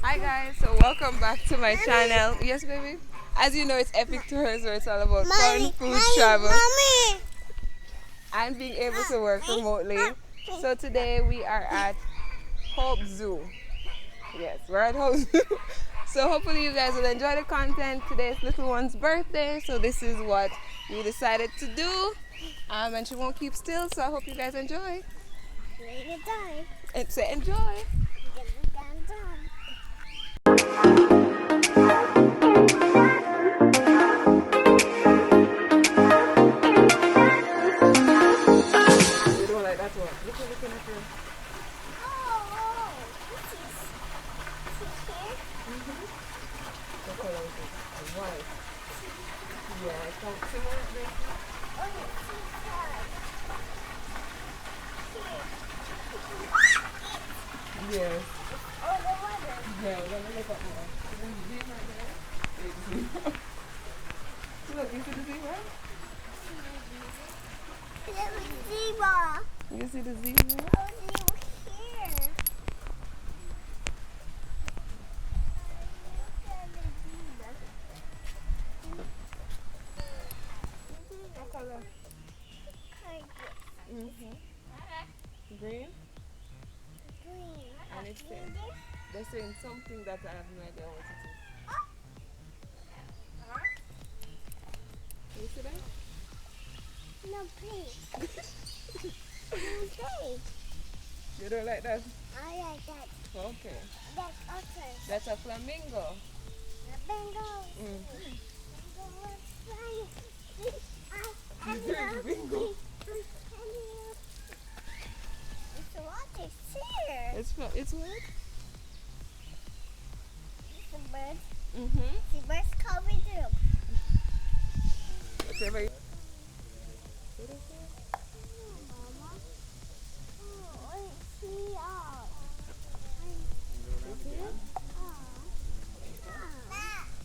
Hi guys, so welcome back to my channel. Yes, baby. As you know, it's Epic Tours where it's all about fun, food, travel, and being able to work remotely. So today we are at Hope Zoo. Yes, we're at Hope Zoo. So hopefully you guys will enjoy the content. Today is little one's birthday, so this is what we decided to do. And she won't keep still, so I hope you guys enjoy. And say enjoy. You don't like that one? Look at looking at you. What color is it? White. Yeah, come see more there. Yes. Yeah, let me look up more. There's a zebra there. There's a zebra. Look, you see the zebra? You see the zebra? What color? Green? And it's saying, they're saying something that I have no idea what it is. You see that? No, please. You don't like that? I like that. Okay. That's okay. That's a flamingo. The bingo. Bingo. It's a lot of here. It's what? It's a bird. Mm-hmm. The bird's coming through. Whatever you... Mama. Oh, it's out.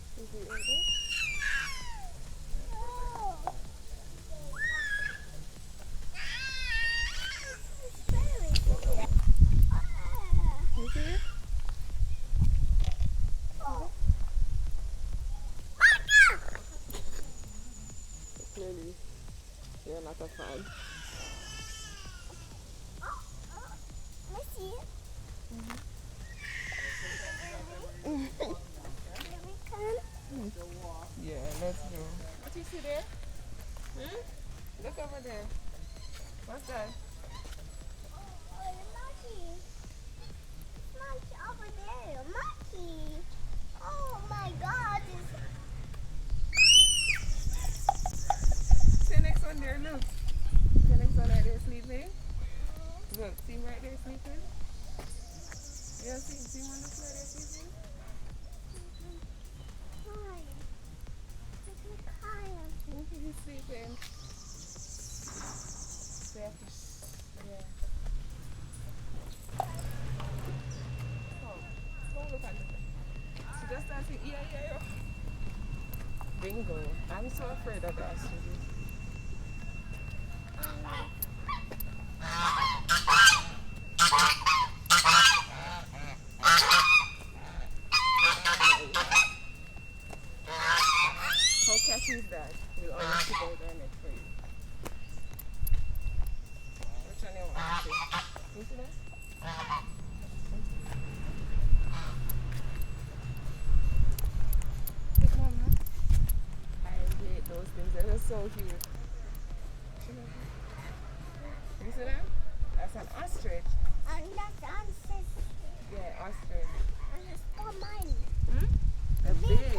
You see it? Clearly, you're not a fan. Yeah, let's go. What you see there? Look over there. What's that? Oh my God! See the next one there, look. See the next one right there sleeping? Look, see him right there sleeping? Yeah, see him on the floor there sleeping? He's sleeping. Yeah. Don't look at it. She just starts saying, yeah. Bingo. I'm so afraid of the ostriches. How catchy is that? We'll always keep out our net for you. Which one you want to see? You see that? Look, Mama. I hate those things. They're so cute. You see that? That's an ostrich. Yeah, ostrich. They're big.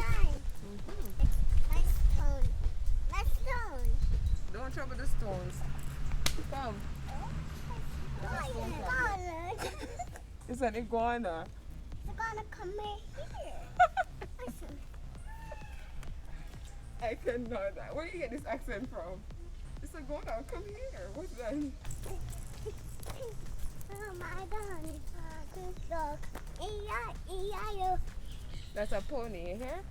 Don't trouble the stones. Come. It's an iguana. They're gonna come in here. Listen. I cannot. Where do you get this accent from? It's a iguana. Come here. What's that? Oh my God. E-I-E-I-O. That's a pony. You hear?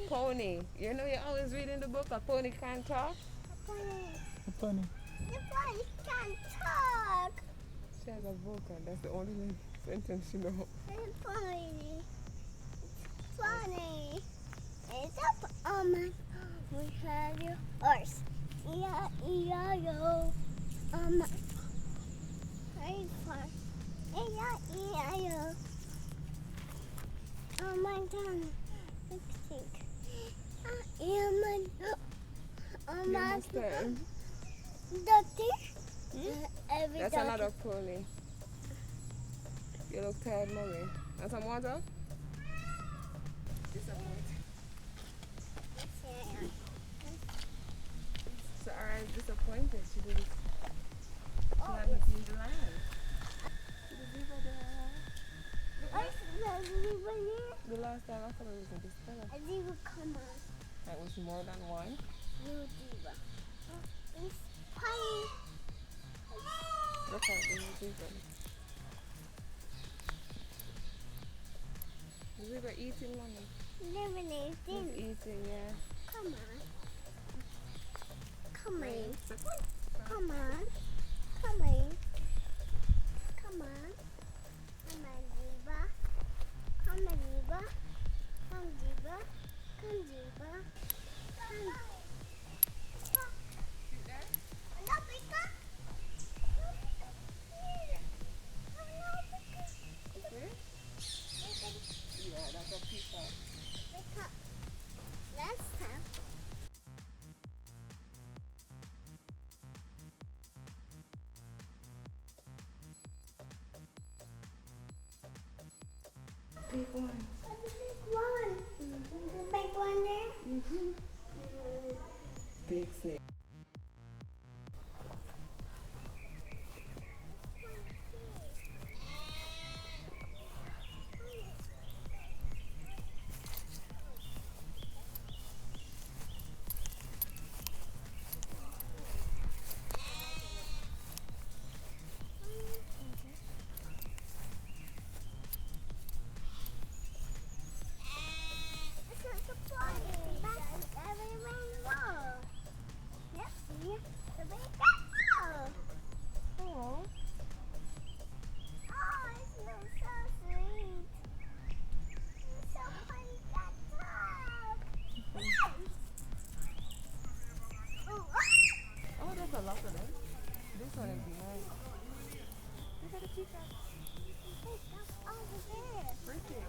Pony. You know you're always reading the book. A pony can't talk. A Pony. The pony can't talk. She has a vocal. That's the only thing. Intentional. It's funny. It's funny. It's up, we have your horse. E-I-E-I-O. Very far. E-I-E-I-O. Oh my God. Let's think. I am a You understand? Doctor. Every That's doctor. another pony. You look tired, mommy. And some water? Disappointed. So Ara is disappointed. She didn't. She hasn't seen the lion. See the zebra there? The last time I thought it was a distiller. A zebra, come on. That was more than one. You zebra. It's funny. Look at the zebra. The zebra eating, mommy. Lemonade, He's eating, yeah. come on. Come on. So, Come on. Come on. Come on. Come on, zebra. Come on, zebra. Come, zebra. Come, zebra. Come. No, Pika. okay? Yeah, that's a peacock. Pika. Let's have. Big one. The big one. The big one there. Mm-hmm. Big snake. It's like a party. That's every rainbow. Yep, see? The big rainbow. Oh. Oh, it smells so sweet. It's so funny, that dog. Oh, Oh, there's a lot of them. This one is behind. Look at the peacock. it's over there. Pretty.